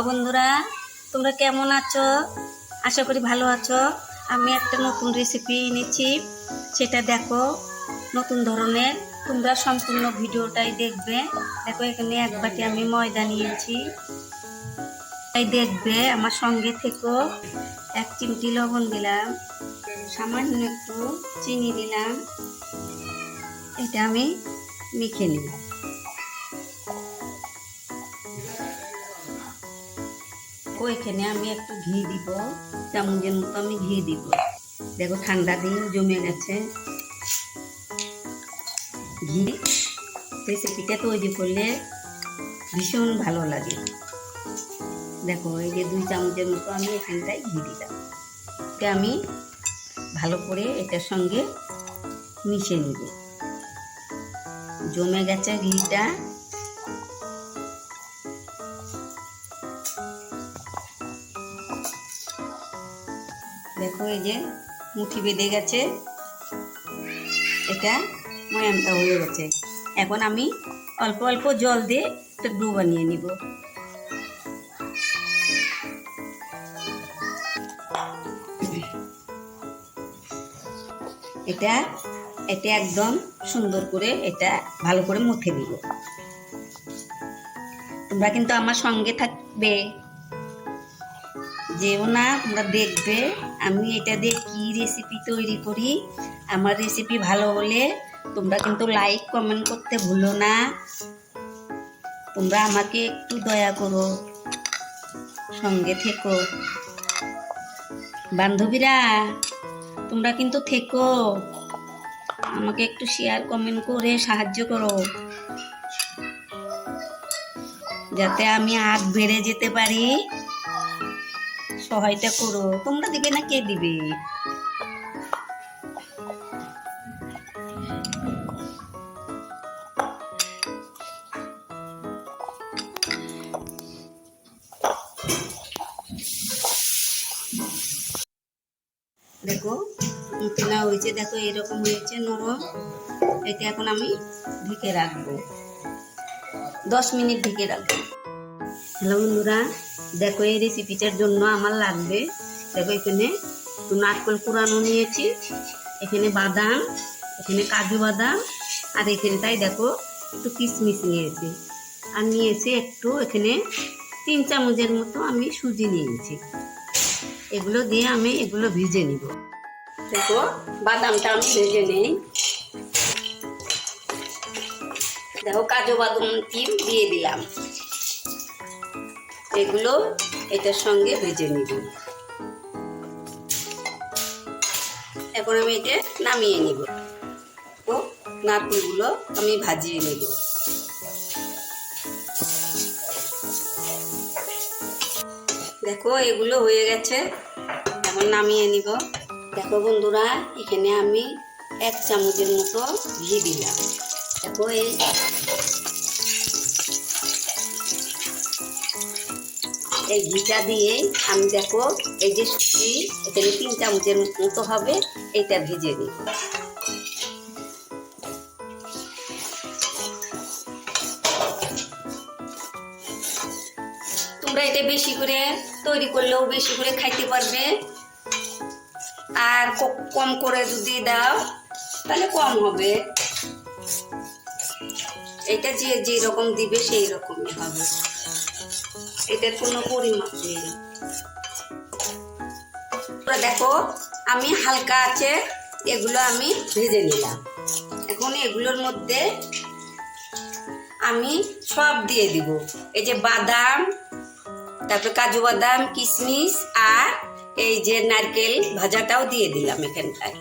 বন্ধুরা, তোমরা কেমন আছো? আশা করি ভালো আছো। আমি একটা নতুন রেসিপি এনেছি, সেটা দেখো, নতুন ধরনের। তোমরা সম্পূর্ণ ভিডিওটাই দেখবে। দেখো, এখানে এক বাটি আমি ময়দা নিয়েছি, তাই দেখবে, আমার সঙ্গে থেকো। 1 চিমটি লবণ দিলাম, সামান্য একটু চিনি দিলাম। এটা আমি মেখে নিব। এখানে আমি একটু ঘি দিব, চামচের মতো আমি ঘি দিব। দেখো, ঠান্ডা দিন জমে গেছে। ঘি রেসিপিটা তৈরি করলে ভীষণ ভালো লাগে। দেখো, এই যে 2 চামচের মতো আমি এখানটায় ঘি দিলাম। এটা আমি ভালো করে এটার সঙ্গে মিশিয়ে নিব। জমে গেছে ঘিটা। দেখো, এই যে মুঠি বেঁধে গেছে, এটা ময়ামটা হয়ে গেছে। এখন আমি অল্প অল্প জল দিয়ে একটা ডো বানিয়ে নিব। এটা একদম সুন্দর করে এটা ভালো করে মুঠে দিব। তোমরা কিন্তু আমার সঙ্গে থাকবে, যেও না, তোমরা দেখবে আমি এটা দিয়ে কি রেসিপি তৈরি করি। আমার রেসিপি ভালো হলে তোমরা কিন্তু লাইক কমেন্ট করতে ভুলো না। তোমরা আমাকে একটু দয়া করো, সঙ্গে থেকো। বান্ধবীরা, তোমরা কিন্তু থেকো, আমাকে একটু শেয়ার কমেন্ট করে সাহায্য করো, যাতে আমি আর বেড়ে যেতে পারি। সহায়তা করো। তোমরা দিবে না, কে দিবে? দেখো, মুঠনা হয়েছে, দেখো এরকম হয়েছে নরম। এটা এখন আমি ঢেকে রাখবো, 10 মিনিট ঢেকে রাখবো। হ্যালো বন্ধুরা, দেখো, এই রেসিপিটার জন্য আমার লাগবে, দেখো, এখানে একটু নারকেল কুড়ানো নিয়েছি, এখানে বাদাম, এখানে কাজু বাদাম, আর এখানটায় দেখো একটু কিশমিশ নিয়েছি, আর নিয়েছি একটু এখানে 3 চামচের মতো আমি সুজি নিয়েছি। এগুলো দিয়ে আমি এগুলো ভিজে নিব। দেখো, বাদামটা আমি ভেজে নিই। দেখো, কাজু বাদামটি দিয়ে দিলাম। এগুলো এটার সঙ্গে ভেজে নিব। এখন আমি এটা নামিয়ে নিব। তো নারকেলগুলো আমি ভাজিয়ে নিব। দেখো, এগুলো হয়ে গেছে, এখন নামিয়ে নিব। দেখো বন্ধুরা, এখানে আমি 1 চামচের মতো ঘি দিলাম। দেখো, এই ঘিটা দিয়ে আমি, দেখো, এই যে সুজি এখানে 3 চামচের মতো হবে, এইটা ভেজে নিই। তোমরা এটা বেশি করে তৈরি করলেও বেশি করে খাইতে পারবে, আর কম করে যদি দাও তাহলে কম হবে। এটা যে যেরকম দিবে সেই রকমই হবে, এটার কোনো পরিমাপ নেই। দেখো, আমি হালকা আছে এগুলো আমি ভেজে নিলাম। এখন এগুলোর মধ্যে আমি সব দিয়ে দিব। এই যে বাদাম, তারপরে কাজু বাদাম, কিশমিশ, আর এই যে নারকেল ভাজাটাও দিয়ে দিলাম এখানটায়।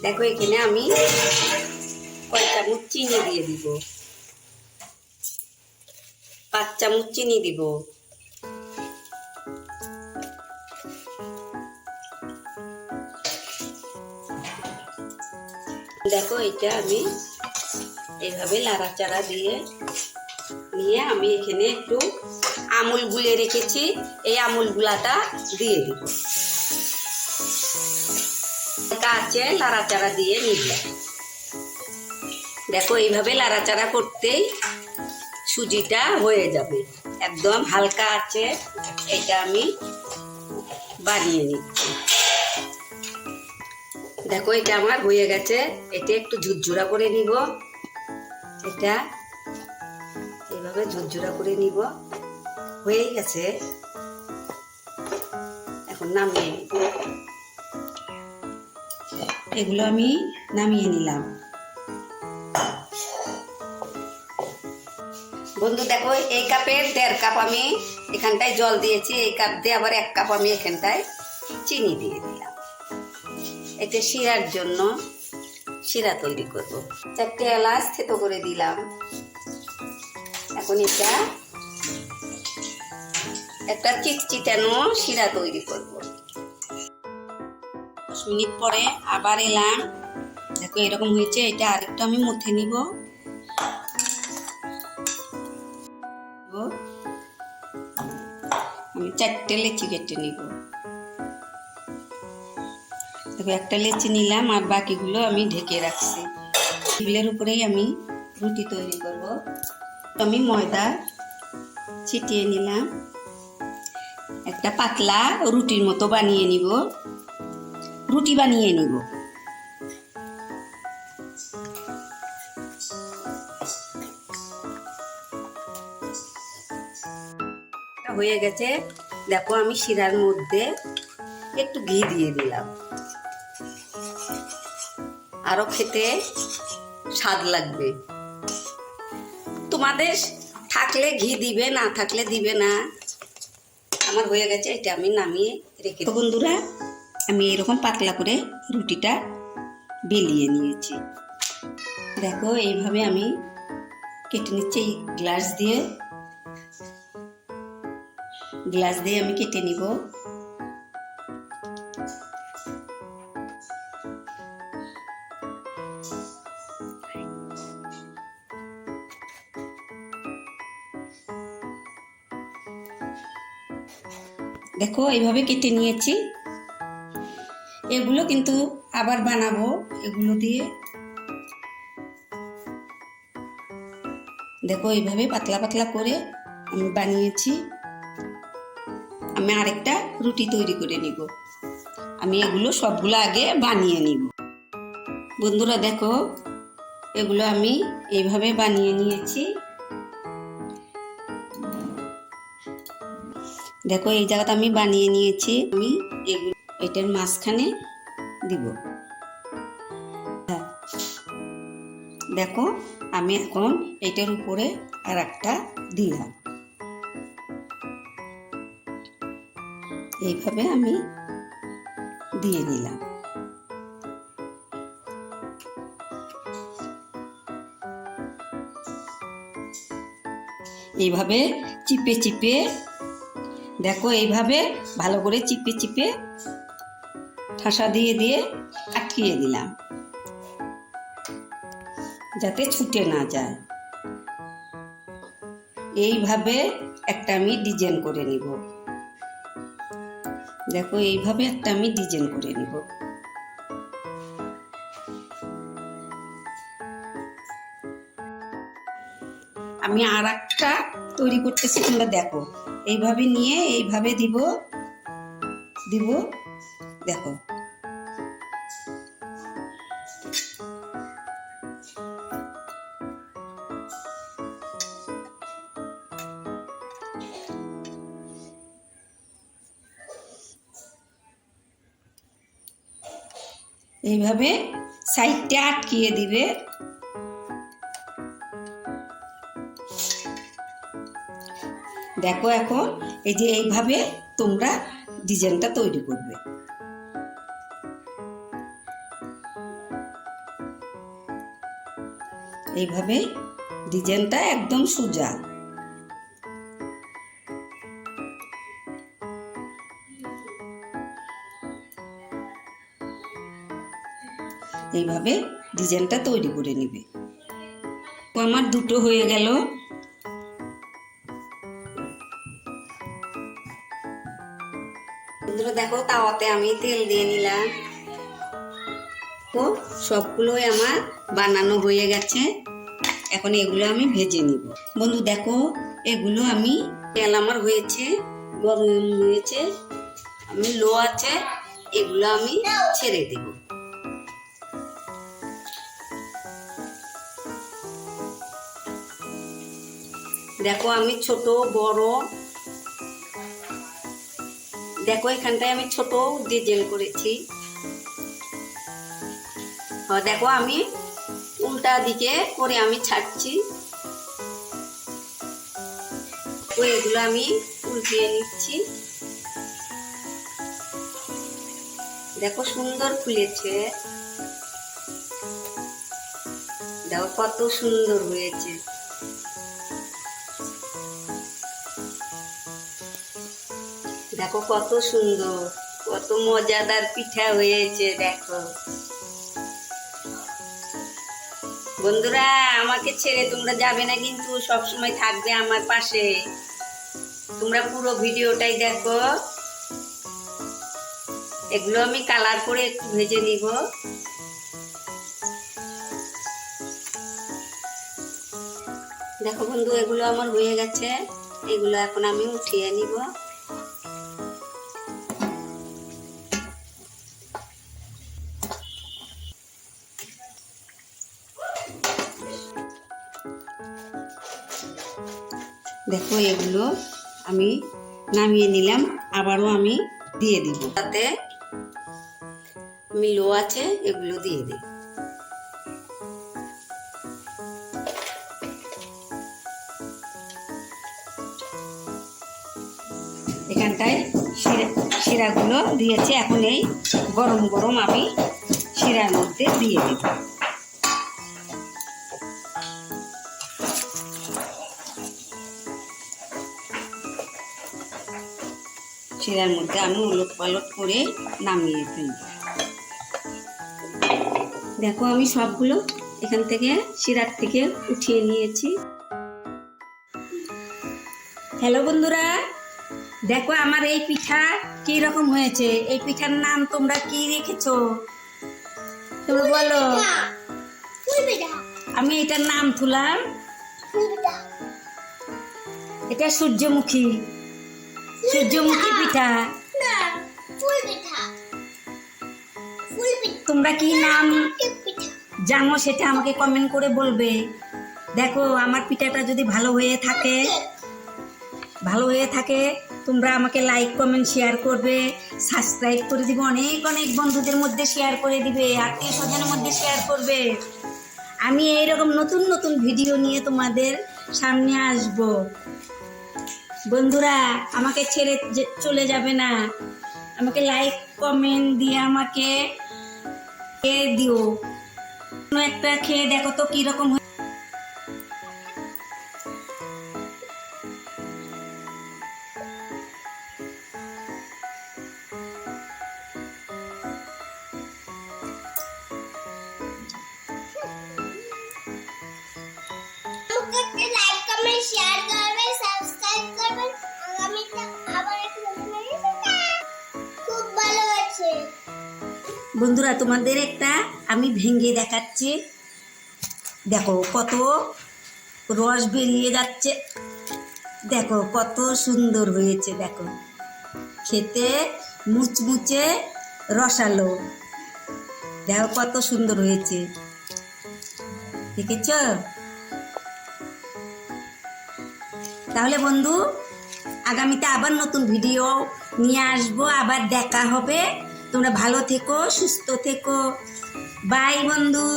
দেখো, এখানে আমি কয় চামচ চিনি দিয়ে দিব। 5 চামচ চিনি দিব। দেখো, এটা আমি এইভাবে লাড়াচাড়া দিয়ে নিয়ে আমি এখানে একটু আমুল গুলে রেখেছি, এই আমুল গুলাটা দিয়ে দিব। আছে লাড়াচাড়া দিয়ে নিব। দেখো এইভাবে লাড়াচাড়া করতেই সুজিটা হয়ে যাবে। একদম হালকা আছে, এটা আমি বানিয়ে নিচ্ছি। দেখো এটা আমার হয়ে গেছে। এটা একটু ঝুরঝুরা করে নিব। এটা এইভাবে ঝুরঝুরা করে নিব। হয়ে গেছে, এখন নামিয়ে নিব। এগুলো আমি নামিয়ে নিলাম। বন্ধু দেখো, এই কাপের 1.5 কাপ আমি এখানটায় জল দিয়েছি। এই কাপ দিয়ে আবার 1 কাপ আমি এখানটায় চিনি দিয়ে দিলাম। এটা শিরার জন্য, শিরা তৈরি করব। 4টে এলাচ থেতো করে দিলাম। এখন এটা একটা চিটচিটানো শিরা তৈরি করব। 10 মিনিট পরে আবার এলাম। দেখো এরকম হয়েছে। এটা আরেকটু আমি মুথে নিব। আমি 4টে লেচি কেটে নিব। দেখো একটা লেচি নিলাম, আর বাকিগুলো আমি ঢেকে রাখছি। টেবিলের উপরেই আমি রুটি তৈরি করব। আমি ময়দা ছিটিয়ে নিলাম। একটা পাতলা রুটির মতো বানিয়ে নিব। রুটি বানিয়ে নিব। হয়ে গেছে। দেখো আমি শিরার মধ্যে একটু ঘি দিয়ে দিলাম। আরো খেতে স্বাদ লাগবে। তোমাদের থাকলে ঘি দিবে, না থাকলে দিবে না। আমার হয়ে গেছে, এটা আমি নামিয়ে রেখে দেব। বন্ধুরা, আমি এরকম পাতলা করে রুটিটা বেলিয়ে নিয়েছি। দেখো এইভাবে আমি কেটে নিচ্ছি। গ্লাস দিয়ে আমি কেটে নিব। দেখো এইভাবে কেটে নিয়েছি। এগুলো কিন্তু আবার বানাবো এগুলো দিয়ে। দেখো এইভাবে পাতলা পাতলা করে আমি বানিয়েছি। আমি আরেকটা রুটি তৈরি করে নিব। আমি এগুলো সবগুলো আগে বানিয়ে নিব। বন্ধুরা দেখো, এগুলো আমি এইভাবে বানিয়ে নিয়েছি। দেখো এই জায়গাটা আমি বানিয়ে নিয়েছি। আমি এটার মাঝখানে দিব। দেখো আমি এখন এটার উপরে আর একটা দিলাম। এইভাবে আমি দিয়ে দিলাম। এইভাবে চিপে চিপে, দেখো এইভাবে ভালো করে চিপে চিপে ঠাসা দিয়ে দিয়ে আটকিয়ে দিলাম, যাতে ছুটে না যায়। এইভাবে একটা আমি ডিজাইন করে নিব। দেখো এইভাবে একটা আমি ডিজাইন করে নিব। আমি আর একটা তৈরি করতেছি, তোমরা দেখো। এইভাবে নিয়ে এইভাবে দিব। দেখো এইভাবে সাইডটা আটকিয়ে দিবে। দেখো এখন এই যে এইভাবে তোমরা ডিজাইনটা তৈরি করবে। এইভাবে ডিজাইনটা একদম সোজা। এইভাবে ডিজাইনটা তৈরি করে নিবে। তো আমার দুটো হয়ে গেল। বন্ধুরা দেখো, তাওয়াতে আমি তেল দিয়ে নিলাম। তো সবগুলোই আমার বানানো হয়ে গেছে। এখন এগুলো আমি ভেজে নিব। বন্ধু দেখো, এগুলো আমি তেল আমার হয়েছে, গরম হয়েছে, আমি লো আছে, এগুলো আমি ছেড়ে দেব। দেখো আমি ছোট বড়, দেখো এখানটায় আমি ছোট ডিজাইন করেছি। দেখো আমি উল্টা দিকে করে আমি ছাড়ছি, এগুলো আমি উল্টিয়ে নিচ্ছি। দেখো সুন্দর ফুলেছে, দেখো কত সুন্দর হয়েছে। দেখো কত সুন্দর, কত মজাদার পিঠা হয়েছে। দেখো বন্ধুরা, আমাকে ছেড়ে তোমরা যাবে না কিন্তু, সব সময় থাকবে আমার পাশে। তোমরা পুরো ভিডিওটাই দেখো। এগুলো আমি কালার করে একটু ভেজে নিব। দেখো বন্ধু, এগুলো আমার হয়ে গেছে, এগুলো এখন আমি উঠিয়ে নিব। দেখো এগুলো আমি নামিয়ে নিলাম, আবারও আমি দিয়ে দিব। তাতে আমি লো আছে, এগুলো দিয়ে দিই। এখানটায় শিরাগুলো দিয়েছি, এখন এই গরম গরম আমি শিরার মধ্যে দিয়ে দিব। শিরার মধ্যে আমি উলট পালট করে নামিয়ে ফেলব। দেখো আমি সবগুলো এখান থেকে শিরার থেকে উঠিয়ে নিয়েছি। হ্যালো বন্ধুরা, দেখো আমার এই পিঠা কি রকম হয়েছে। এই পিঠার নাম তোমরা কি রেখেছো তোমরা বলো। আমি এটার নাম তুলাম, এটা সূর্যমুখী পিঠা। তোমরা কি নাম জানো সেটা আমাকে কমেন্ট করে বলবে। দেখো আমার পিঠাটা যদি ভালো হয়ে থাকে তোমরা আমাকে লাইক কমেন্ট শেয়ার করবে, সাবস্ক্রাইব করে দিবে, অনেক অনেক বন্ধুদের মধ্যে শেয়ার করে দিবে, আত্মীয় স্বজনের মধ্যে শেয়ার করবে। আমি এইরকম নতুন নতুন ভিডিও নিয়ে তোমাদের সামনে আসব। বন্ধুরা আমাকে ছেড়ে চলে যাবে না, আমাকে লাইক কমেন্ট দিয়ে আমাকে দিও। একটা খেয়ে দেখো তো কিরকম। বন্ধুরা তোমাদের একটা আমি ভেঙে দেখাচ্ছি, দেখো কত রস বেরিয়ে যাচ্ছে, দেখো কত সুন্দর হয়েছে। দেখো খেতে মুচমুচে রসালো, দেখো কত সুন্দর হয়েছে, দেখেছ। তাহলে বন্ধু আগামীতে আবার নতুন ভিডিও নিয়ে আসবো, আবার দেখা হবে। তোমরা ভালো থেকো, সুস্থ থেকো। বাই বন্ধু।